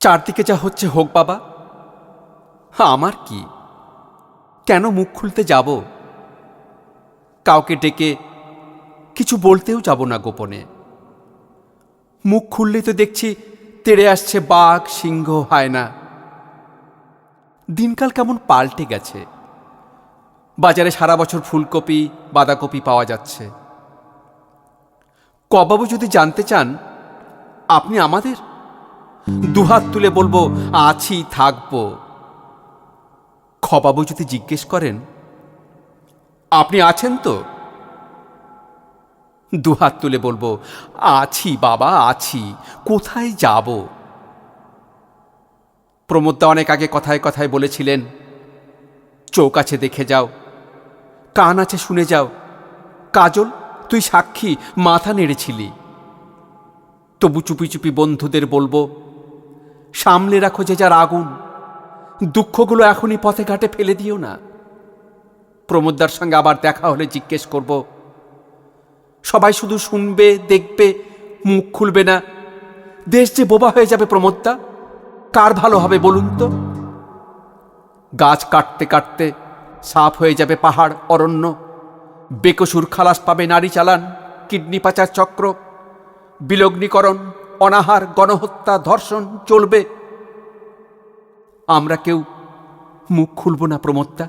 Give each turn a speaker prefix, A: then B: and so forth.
A: চারদিকে যা হচ্ছে হোক বাবা, আমার কি? কেন মুখ খুলতে যাব? কাউকে ডেকে কিছু বলতেও যাব না গোপনে। মুখ খুললেই তো দেখছি তেড়ে আসছে বাঘ, সিংহ, হায়না। দিনকাল কেমন পাল্টে গেছে। বাজারে সারা বছর ফুলকপি, বাঁধাকপি পাওয়া যাচ্ছে। কবাবু যদি জানতে চান আপনি আমাদের, দুহাত তুলে বলবো আছি, থাকবো। খবাবু যদি জিজ্ঞেস করেন আপনি আছেন তো, দুহাত তুলে বলবো আছি বাবা, আছি। কোথায় যাব? প্রমোদদা অনেক আগে কথায় কথায় বলেছিলেন, চোখ আছে দেখে যাও, কান আছে শুনে যাও। কাজল, তুই সাক্ষী, মাথা নেড়েছিলি। তবু চুপি চুপি বন্ধুদের বলবো, সামলে রাখো যে যার আগুন, দুঃখগুলো এখনই পথে ঘাটে ফেলে দিও না। প্রমোদদার সঙ্গে আবার দেখা হলে জিজ্ঞেস করব, সবাই শুধু শুনবে, দেখবে, মুখ খুলবে না। দেশ যে বোবা হয়ে যাবে প্রমোদদা, কার ভালো হবে বলুন তো? গাছ কাটতে কাটতে সাফ হয়ে যাবে পাহাড়, অরণ্য। বেকসুর খালাস পাবে নারী চালান, কিডনি পাচার চক্র, বিলগ্নীকরণ, অনাহার, গণহত্যা, ধর্ষণ চলবে। আমরা কেউ মুখ খুলব না প্রমোদদা।